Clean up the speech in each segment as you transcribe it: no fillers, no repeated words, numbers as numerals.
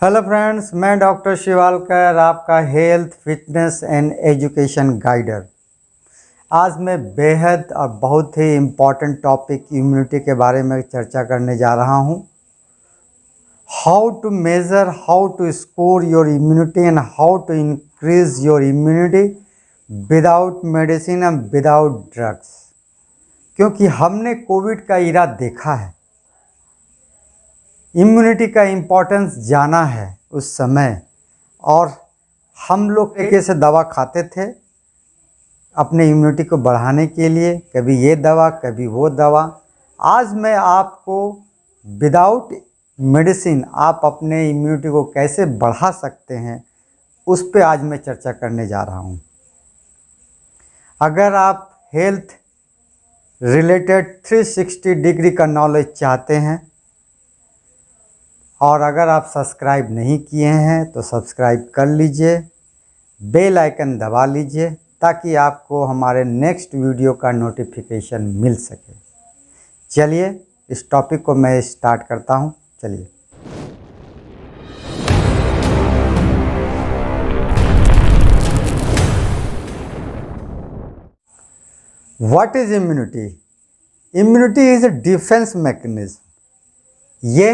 Hello friends, मैं doctor Shivalkar, आपका health fitness and education guider. आज मैं बेहद और बहुत ही इम्पॉर्टेंट टॉपिक इम्यूनिटी के बारे में चर्चा करने जा रहा हूँ। How to measure, how to score your immunity and how to increase your immunity without medicine and without drugs. क्योंकि हमने कोविड का इरा देखा है, इम्यूनिटी का इम्पोर्टेंस जाना है उस समय, और हम लोग तरीके से दवा खाते थे अपने इम्यूनिटी को बढ़ाने के लिए, कभी ये दवा कभी वो दवा। आज मैं आपको विदाउट मेडिसिन आप अपने इम्यूनिटी को कैसे बढ़ा सकते हैं उस पे आज मैं चर्चा करने जा रहा हूँ। अगर आप हेल्थ रिलेटेड 360 डिग्री का नॉलेज चाहते हैं और अगर आप सब्सक्राइब नहीं किए हैं तो सब्सक्राइब कर लीजिए, बेल आइकन दबा लीजिए ताकि आपको हमारे नेक्स्ट वीडियो का नोटिफिकेशन मिल सके। चलिए इस टॉपिक को मैं स्टार्ट करता हूं। चलिए, what is immunity? Immunity is a defence mechanism. ये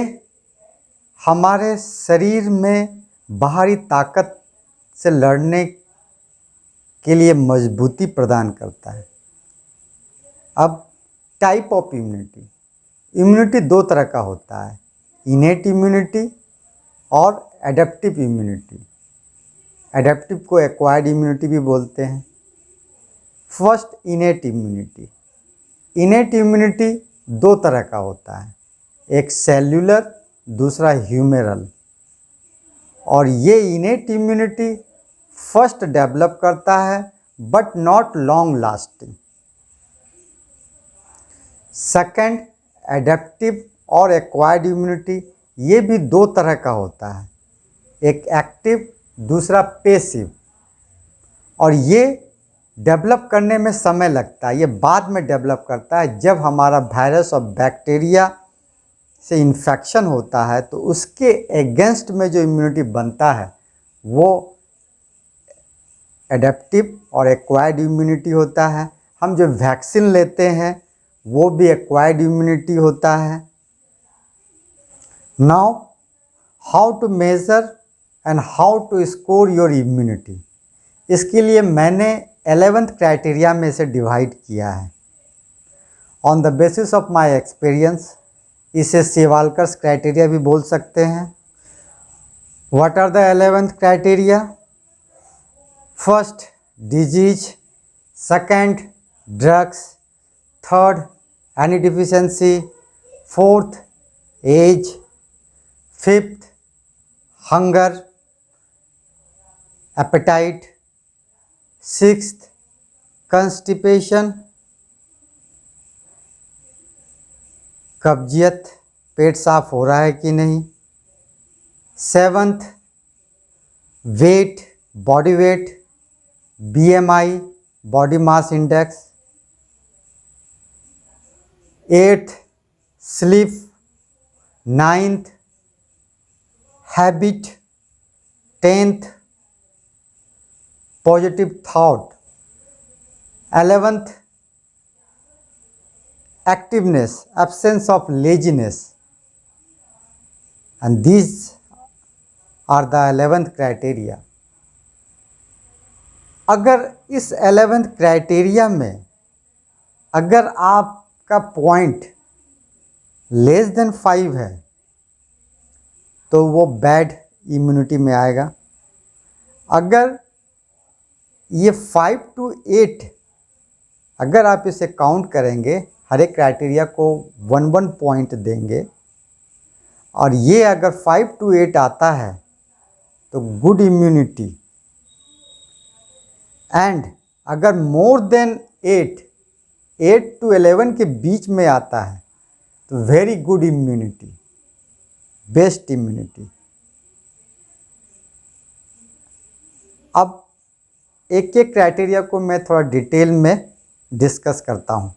हमारे शरीर में बाहरी ताकत से लड़ने के लिए मजबूती प्रदान करता है। अब टाइप ऑफ इम्यूनिटी, इम्यूनिटी दो तरह का होता है, इनेट इम्यूनिटी और एडेप्टिव इम्यूनिटी। एडेप्टिव को एक्वायर्ड इम्यूनिटी भी बोलते हैं। First, innate immunity. Innate immunity दो तरह का होता है, एक सेल्यूलर, दूसरा ह्यूमेरल। और ये इनेट इम्यूनिटी फर्स्ट डेवलप करता है but not long lasting. Second, adaptive और एक्वायर्ड इम्यूनिटी, ये भी दो तरह का होता है, एक एक्टिव, दूसरा पैसिव। और ये डेवलप करने में समय लगता है, ये बाद में डेवलप करता है जब हमारा वायरस और बैक्टीरिया से इन्फेक्शन होता है तो उसके अगेंस्ट में जो इम्यूनिटी बनता है वो एडेप्टिव और एक्वायर्ड इम्यूनिटी होता है। हम जो वैक्सीन लेते हैं वो भी एक्वायर्ड इम्यूनिटी होता है। Now, how to measure and how to score your immunity, इसके लिए मैंने 11th क्राइटेरिया में से डिवाइड किया है। On the basis of my experience, इसे सेवालकर्स क्राइटेरिया भी बोल सकते हैं। What are the 11th criteria? First, disease. Second, drugs. Third, any deficiency. Fourth, age. Fifth, hunger, appetite. Sixth, constipation, कब्जियत, पेट साफ हो रहा है कि नहीं। Seventh, weight, body weight, BMI, body mass index. Eighth, sleep. Ninth, habit. Tenth, positive thought. 11th, activeness, absence of laziness, and these are the 11th criteria. अगर इस 11th क्राइटेरिया में अगर आपका पॉइंट लेस देन 5 है तो वो bad immunity में आएगा। अगर ये 5 to 8, अगर आप इसे काउंट करेंगे, हर एक क्राइटेरिया को 1 पॉइंट देंगे, और ये अगर 5 to 8 आता है तो गुड इम्यूनिटी। एंड अगर मोर देन 8 to 11 के बीच में आता है तो very good immunity, best immunity. अब एक एक क्राइटेरिया को मैं थोड़ा डिटेल में डिस्कस करता हूँ।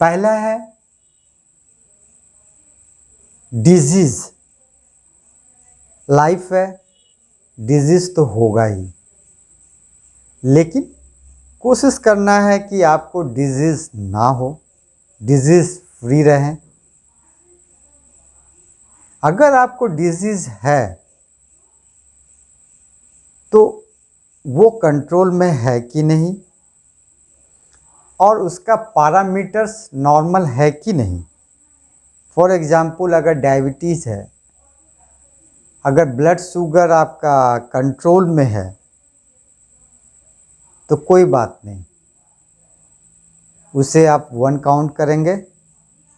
पहला है डिजीज़। लाइफ है, डिजीज़ तो होगा ही, लेकिन कोशिश करना है कि आपको डिजीज़ ना हो, डिजीज़ फ्री रहें। अगर आपको डिजीज़ है तो वो कंट्रोल में है कि नहीं, और उसका पैरामीटर्स नॉर्मल है कि नहीं। फॉर एग्ज़ाम्पल, अगर डायबिटीज़ है, अगर ब्लड शुगर आपका कंट्रोल में है तो कोई बात नहीं, उसे आप 1 काउंट करेंगे,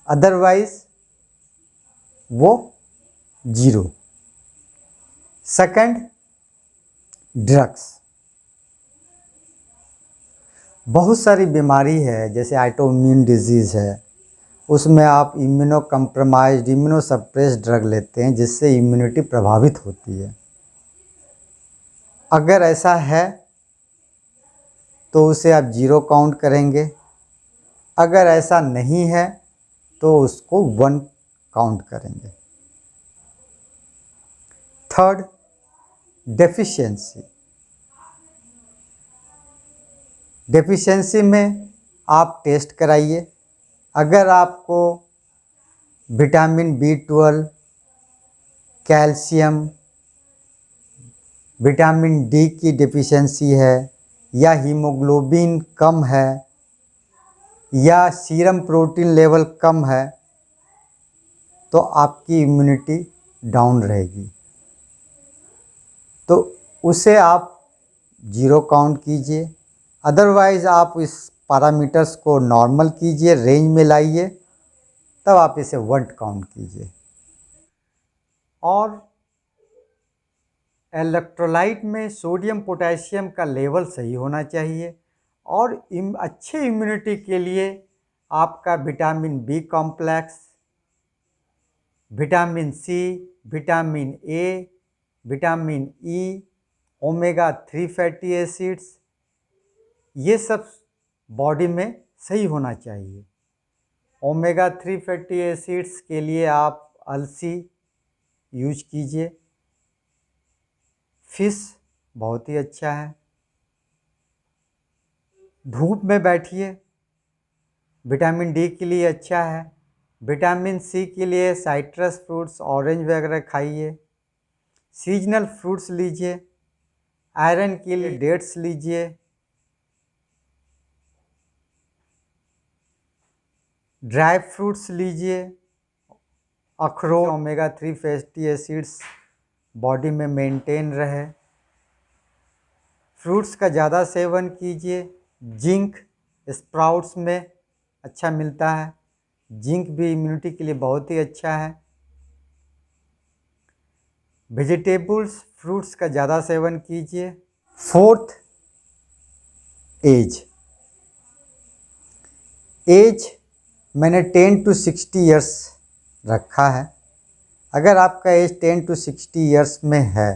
अदरवाइज वो 0। Second, drugs. बहुत सारी बीमारी है, जैसे ऑटोइम्यून डिजीज़ है, उसमें आप immuno compromised, immuno suppressed drug लेते हैं जिससे इम्यूनिटी प्रभावित होती है। अगर ऐसा है तो उसे आप 0 काउंट करेंगे, अगर ऐसा नहीं है तो उसको 1 काउंट करेंगे। Third, deficiency. डेफिशिएंसी में आप टेस्ट कराइए। अगर आपको vitamin B12, calcium, vitamin D की डेफिशिएंसी है, या हीमोग्लोबिन कम है, या सीरम प्रोटीन लेवल कम है, तो आपकी इम्यूनिटी डाउन रहेगी, तो उसे आप 0 काउंट कीजिए। अदरवाइज़ आप इस पैरामीटर्स को नॉर्मल कीजिए, रेंज में लाइए, तब आप इसे 1 काउंट कीजिए। और इलेक्ट्रोलाइट में सोडियम पोटेशियम का लेवल सही होना चाहिए, और अच्छे इम्यूनिटी के लिए आपका vitamin B complex, vitamin C, vitamin A, vitamin E, omega 3 fatty acids, ये सब बॉडी में सही होना चाहिए। ओमेगा 3 फैटी एसिड्स के लिए आप अलसी यूज कीजिए, फिश बहुत ही अच्छा है। धूप में बैठिए, विटामिन D के लिए अच्छा है। विटामिन C के लिए साइट्रस फ्रूट्स, ऑरेंज वगैरह खाइए। सीजनल फ्रूट्स लीजिए। आयरन के लिए डेट्स लीजिए। ड्राई फ्रूट्स लीजिए। अखरोट, ओमेगा 3 फैटी एसिड्स बॉडी में मेंटेन रहे। फ्रूट्स का ज़्यादा सेवन कीजिए। जिंक स्प्राउट्स में अच्छा मिलता है, जिंक भी इम्यूनिटी के लिए बहुत ही अच्छा है। वेजिटेबल्स, फ्रूट्स का ज़्यादा सेवन कीजिए। Fourth, age. मैंने 10 to 60 ईयर्स रखा है। अगर आपका एज 10 to 60 ईयर्स में है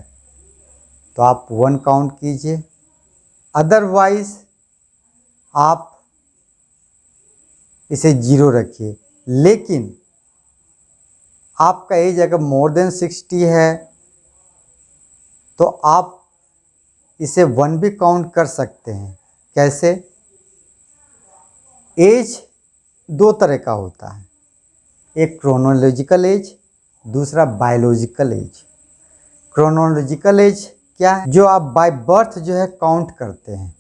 तो आप 1 काउंट कीजिए, अदरवाइज आप इसे 0 रखिए। लेकिन आपका एज अगर मोर देन 60 है तो आप इसे 1 भी काउंट कर सकते हैं। कैसे? एज 2 तरह का होता है, एक क्रोनोलॉजिकल एज, दूसरा बायोलॉजिकल एज। क्रोनोलॉजिकल एज क्या है? जो आप बाय बर्थ जो है काउंट करते हैं।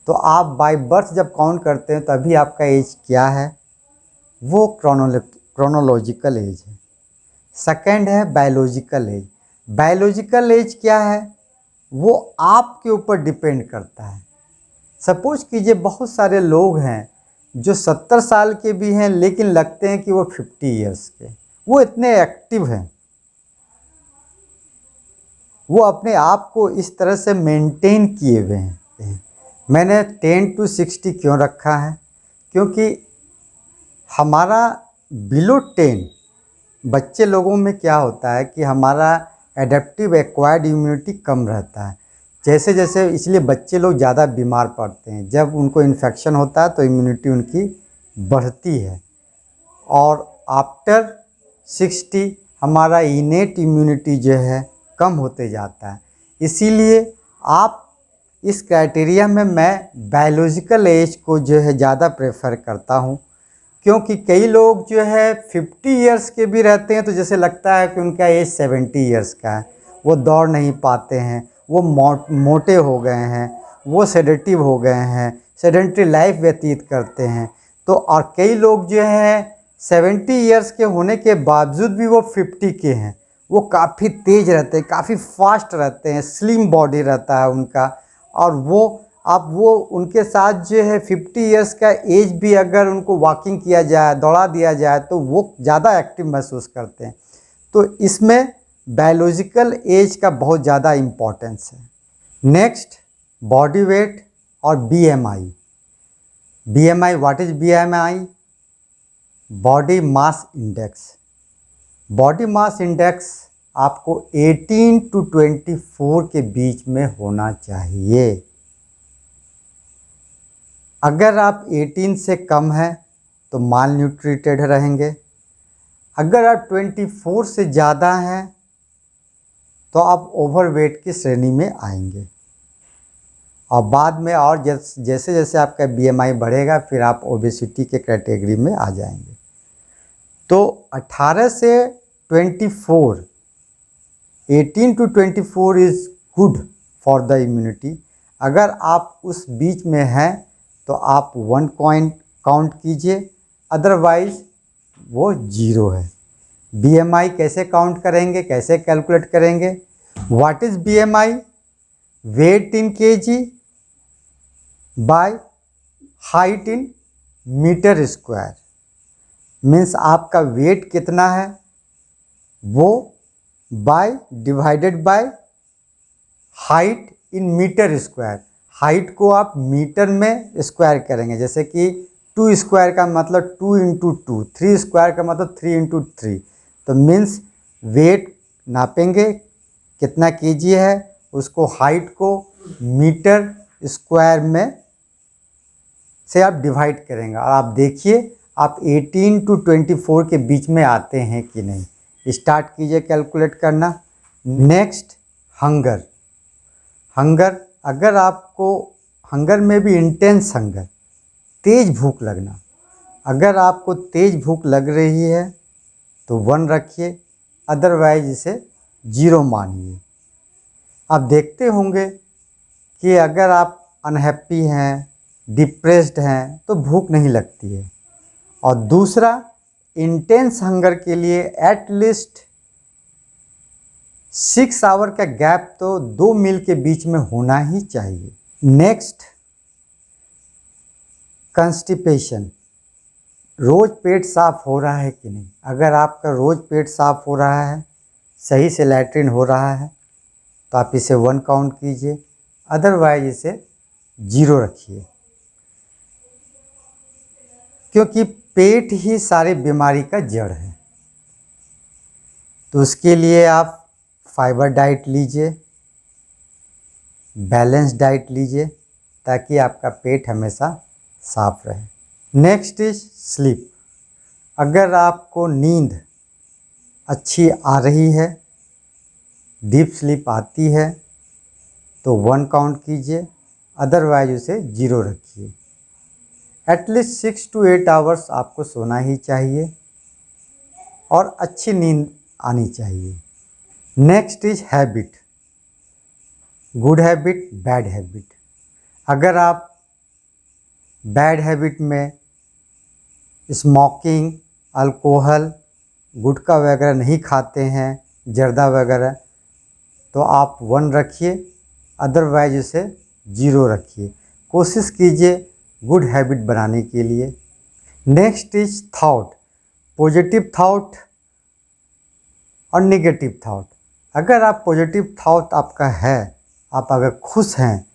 तो आप बाय बर्थ जब काउंट करते हैं तभी आपका एज क्या है, वो क्रोनोलॉजिकल एज है। सेकंड है बायोलॉजिकल एज। बायोलॉजिकल एज क्या है? वो आपके ऊपर डिपेंड करता है। सपोज कीजिए बहुत सारे लोग हैं जो 70 साल के भी हैं लेकिन लगते हैं कि वो 50 ईयर्स के, वो इतने एक्टिव हैं, वो अपने आप को इस तरह से मेंटेन किए हुए हैं। मैंने 10 to 60 क्यों रखा है? क्योंकि हमारा बिलो 10 बच्चे लोगों में क्या होता है कि हमारा एडेप्टिव एक्वायर्ड इम्यूनिटी कम रहता है। जैसे जैसे इसलिए बच्चे लोग ज़्यादा बीमार पड़ते हैं। जब उनको इन्फेक्शन होता है तो इम्यूनिटी उनकी बढ़ती है, और आफ्टर 60 हमारा इनेट इम्यूनिटी जो है कम होते जाता है। इसीलिए आप इस क्राइटेरिया में मैं बायोलॉजिकल एज को जो है ज़्यादा प्रेफर करता हूँ, क्योंकि कई लोग जो है 50 इयर्स के भी रहते हैं तो जैसे लगता है कि उनका एज 70 इयर्स का है। वो दौड़ नहीं पाते हैं, वो मोटे हो गए हैं, वो सेडेटिव हो गए हैं, सेडेंट्री लाइफ व्यतीत करते हैं। तो और कई लोग जो है 70 इयर्स के होने के बावजूद भी वो 50 के हैं, वो काफ़ी तेज़ रहते हैं, काफ़ी फास्ट रहते हैं, स्लिम बॉडी रहता है उनका। और वो उनके साथ जो है 50 इयर्स का एज भी अगर उनको वॉकिंग किया जाए, दौड़ा दिया जाए तो वो ज़्यादा एक्टिव महसूस करते हैं। तो इसमें बायोलॉजिकल एज का बहुत ज़्यादा इम्पोर्टेंस है। नेक्स्ट, बॉडी वेट और BMI। BMI, what is BMI? Body mass index. Body mass index आपको 18 to 24 के बीच में होना चाहिए। अगर आप 18 से कम हैं तो माल न्यूट्रिटेड रहेंगे। अगर आप 24 से ज़्यादा हैं तो आप ओवरवेट की श्रेणी में आएंगे। और बाद में और जैसे जैसे आपका BMI बढ़ेगा फिर आप ओबेसिटी के कैटेगरी में आ जाएंगे। तो 18 से 24, 18 to 24 is good for the immunity. अगर आप उस बीच में हैं तो आप 1 पॉइंट काउंट कीजिए, अदरवाइज़ वो 0 है। BMI कैसे काउंट करेंगे, कैसे कैलकुलेट करेंगे? What is BMI? Weight in kg by height in metre square. Means आपका वेट कितना है वो divided by height in metre square. Height को आप मीटर में स्क्वायर करेंगे, जैसे कि 2 स्क्वायर का मतलब 2 इंटू 2, 3 स्क्वायर का मतलब 3 इंटू 3। तो मीन्स वेट नापेंगे कितना kg है, उसको हाइट को मीटर स्क्वायर में से आप डिवाइड करेंगे और आप देखिए आप 18 to 24 के बीच में आते हैं कि नहीं। स्टार्ट कीजिए कैलकुलेट करना। Next, hunger. अगर आपको हंगर में भी इंटेंस हंगर, तेज़ भूख लगना, अगर आपको तेज़ भूख लग रही है तो 1 रखिए, अदरवाइज इसे 0 मानिए। आप देखते होंगे कि अगर आप अनहैप्पी हैं, डिप्रेस्ड हैं तो भूख नहीं लगती है। और दूसरा, इंटेंस हंगर के लिए एटलीस्ट 6 आवर का गैप तो 2 मील के बीच में होना ही चाहिए। Next, constipation. रोज़ पेट साफ हो रहा है कि नहीं? अगर आपका रोज़ पेट साफ हो रहा है, सही से लैट्रिन हो रहा है तो आप इसे 1 काउंट कीजिए, अदरवाइज इसे 0 रखिए, क्योंकि पेट ही सारी बीमारी का जड़ है। तो उसके लिए आप फाइबर डाइट लीजिए, बैलेंस डाइट लीजिए, ताकि आपका पेट हमेशा साफ रहे। Next is sleep. अगर आपको नींद अच्छी आ रही है, डीप स्लीप आती है तो 1 काउंट कीजिए, अदरवाइज उसे 0 रखिए। एटलीस्ट 6 to 8 आवर्स आपको सोना ही चाहिए और अच्छी नींद आनी चाहिए। Next is habit. Good habit, bad habit. अगर आप बैड हैबिट में स्मोकिंग, अल्कोहल, गुटखा वगैरह नहीं खाते हैं, जर्दा वगैरह, तो आप 1 रखिए, अदरवाइज उसे 0 रखिए। कोशिश कीजिए गुड हैबिट बनाने के लिए। Next is thought. Positive thought और नेगेटिव थॉट। अगर आप पॉजिटिव थॉट आपका है, आप अगर खुश हैं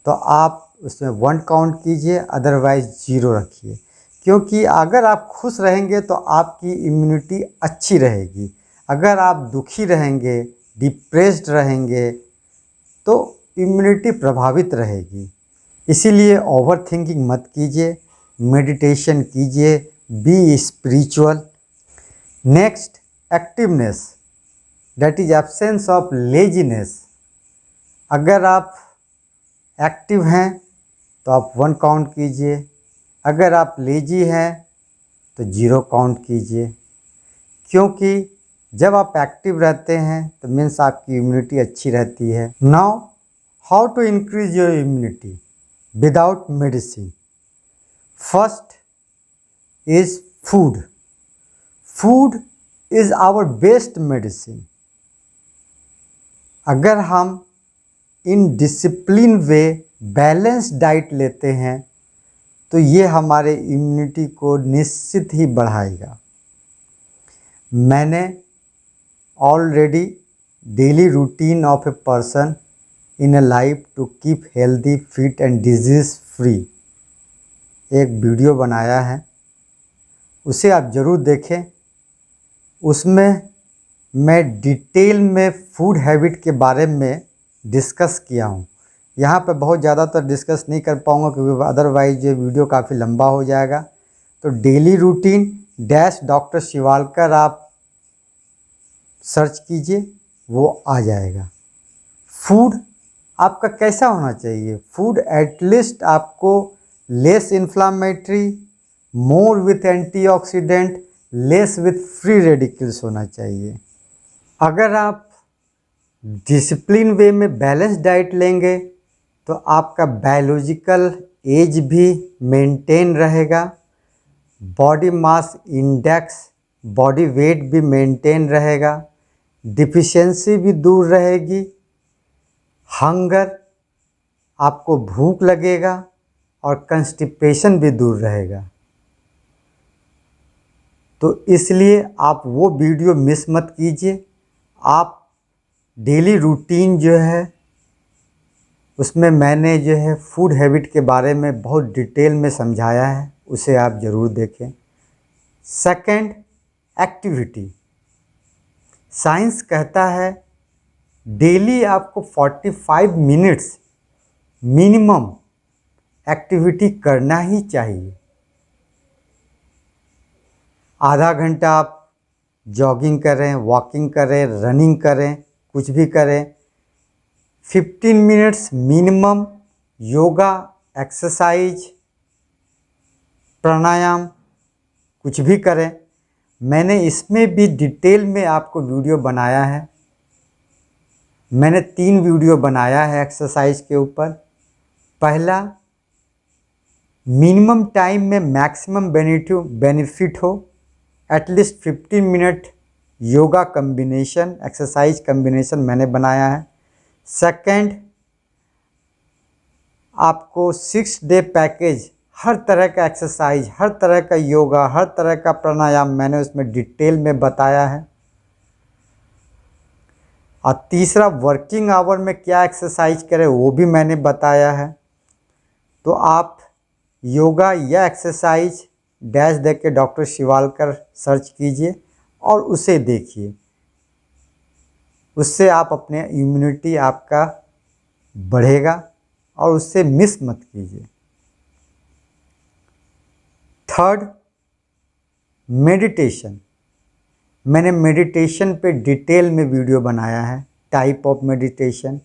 तो आप उसमें 1 काउंट कीजिए, अदरवाइज 0 रखिए, क्योंकि अगर आप खुश रहेंगे तो आपकी इम्यूनिटी अच्छी रहेगी। अगर आप दुखी रहेंगे, डिप्रेस्ड रहेंगे तो इम्यूनिटी प्रभावित रहेगी। इसीलिए ओवर थिंकिंग मत कीजिए, मेडिटेशन कीजिए, B spiritual. Next, activeness. That is absence of laziness. अगर आप एक्टिव हैं तो आप 1 काउंट कीजिए, अगर आप लेजी हैं तो 0 काउंट कीजिए, क्योंकि जब आप एक्टिव रहते हैं तो मीन्स आपकी इम्यूनिटी अच्छी रहती है। Now how to increase your immunity without medicine? First is food. Food is our best medicine. अगर हम in discipline way balance diet लेते हैं तो ये हमारे इम्यूनिटी को निश्चित ही बढ़ाएगा। मैंने already daily routine of a person in a life to keep healthy fit and disease free एक वीडियो बनाया है, उसे आप ज़रूर देखें। उसमें मैं डिटेल में फूड हैबिट के बारे में डिस्कस किया हूँ। यहाँ पे बहुत ज़्यादातर डिस्कस नहीं कर पाऊँगा क्योंकि अदरवाइज ये वीडियो काफ़ी लंबा हो जाएगा। तो daily routine dash doctor Shivalkar आप सर्च कीजिए, वो आ जाएगा। फूड आपका कैसा होना चाहिए? फूड एटलीस्ट आपको less inflammatory, more with antioxidant, less with free radicals होना चाहिए। अगर आप डिसिप्लिन वे में बैलेंस डाइट लेंगे तो आपका बायोलॉजिकल एज भी मेंटेन रहेगा, body mass index, body weight भी मेंटेन रहेगा, डिफिशियंसी भी दूर रहेगी, हंगर आपको भूख लगेगा और कंस्टिपेशन भी दूर रहेगा। तो इसलिए आप वो वीडियो मिस मत कीजिए। आप डेली रूटीन जो है उसमें मैंने जो है फूड हैबिट के बारे में बहुत डिटेल में समझाया है, उसे आप ज़रूर देखें। Second, activity. साइंस कहता है डेली आपको 45 मिनट्स मिनिमम एक्टिविटी करना ही चाहिए। आधा घंटा आप जॉगिंग करें, वॉकिंग करें, रनिंग करें, कुछ भी करें। 15 मिनट्स मिनिमम योगा, एक्सरसाइज, प्राणायाम कुछ भी करें। मैंने इसमें भी डिटेल में आपको वीडियो बनाया है। मैंने 3 वीडियो बनाया है एक्सरसाइज के ऊपर। पहला, मिनिमम टाइम में मैक्सिमम बेनिफिट हो, at least 15 minute yoga combination, exercise combination मैंने बनाया है। सेकंड, आपको 6 डे पैकेज, हर तरह का एक्सरसाइज, हर तरह का योगा, हर तरह का प्राणायाम मैंने उसमें डिटेल में बताया है। और तीसरा, वर्किंग आवर में क्या एक्सरसाइज करें वो भी मैंने बताया है। तो आप योगा या एक्सरसाइज डैश दे के डॉक्टर शिवालकर सर्च कीजिए और उसे देखिए। उससे आप अपने इम्यूनिटी आपका बढ़ेगा और उससे मिस मत कीजिए। Third, meditation. मैंने मेडिटेशन पे डिटेल में वीडियो बनाया है, टाइप ऑफ मेडिटेशन,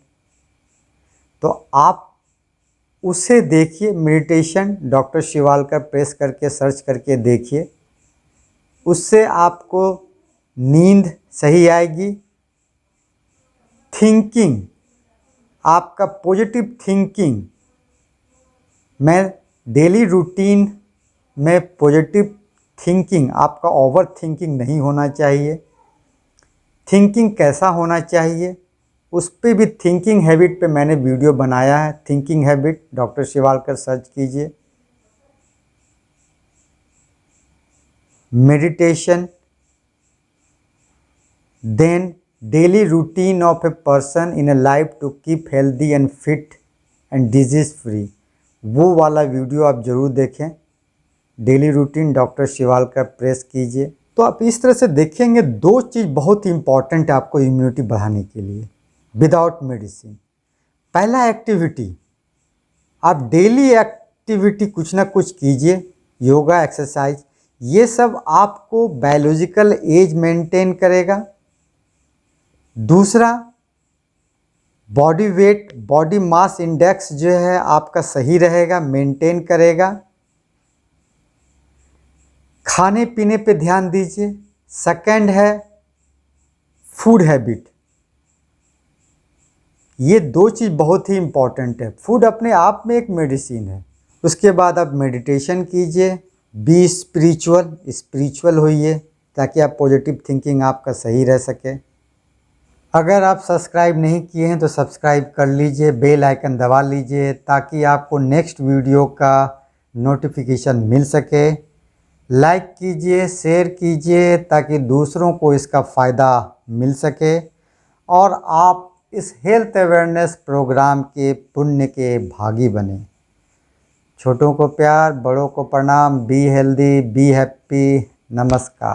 तो आप उसे देखिए। मेडिटेशन डॉक्टर शिवालकर प्रेस करके सर्च करके देखिए, उससे आपको नींद सही आएगी। थिंकिंग, आपका पॉजिटिव थिंकिंग, मैं डेली रूटीन में पॉजिटिव थिंकिंग, आपका ओवर थिंकिंग नहीं होना चाहिए। थिंकिंग कैसा होना चाहिए उस पर भी थिंकिंग हैबिट पे मैंने वीडियो बनाया है। Thinking habit doctor Shivalkar search कीजिए। Meditation, then daily routine of a person in a life to keep healthy and fit and disease free, वो वाला वीडियो आप ज़रूर देखें। Daily routine doctor Shivalkar press कीजिए। तो आप इस तरह से देखेंगे 2 चीज़ बहुत ही इंपॉर्टेंट है आपको इम्यूनिटी बढ़ाने के लिए विदाउट मेडिसिन। पहला, एक्टिविटी। आप डेली एक्टिविटी कुछ ना कुछ कीजिए, योगा, एक्सरसाइज, ये सब आपको बायोलॉजिकल एज मेंटेन करेगा, दूसरा, body weight, body mass index जो है आपका सही रहेगा, मेंटेन करेगा। खाने पीने पे ध्यान दीजिए। सेकंड है फूड हैबिट। ये दो चीज़ बहुत ही इम्पॉर्टेंट है। फूड अपने आप में एक मेडिसिन है। उसके बाद आप मेडिटेशन कीजिए, बी स्पिरिचुअल होइए, ताकि आप पॉजिटिव थिंकिंग आपका सही रह सके। अगर आप सब्सक्राइब नहीं किए हैं तो सब्सक्राइब कर लीजिए, बेल आइकन दबा लीजिए, ताकि आपको नेक्स्ट वीडियो का नोटिफिकेशन मिल सके। लाइक कीजिए, शेयर कीजिए, ताकि दूसरों को इसका फ़ायदा मिल सके और आप इस हेल्थ अवेयरनेस प्रोग्राम के पुण्य के भागी बने। छोटों को प्यार, बड़ों को प्रणाम। Be healthy, be happy. नमस्कार।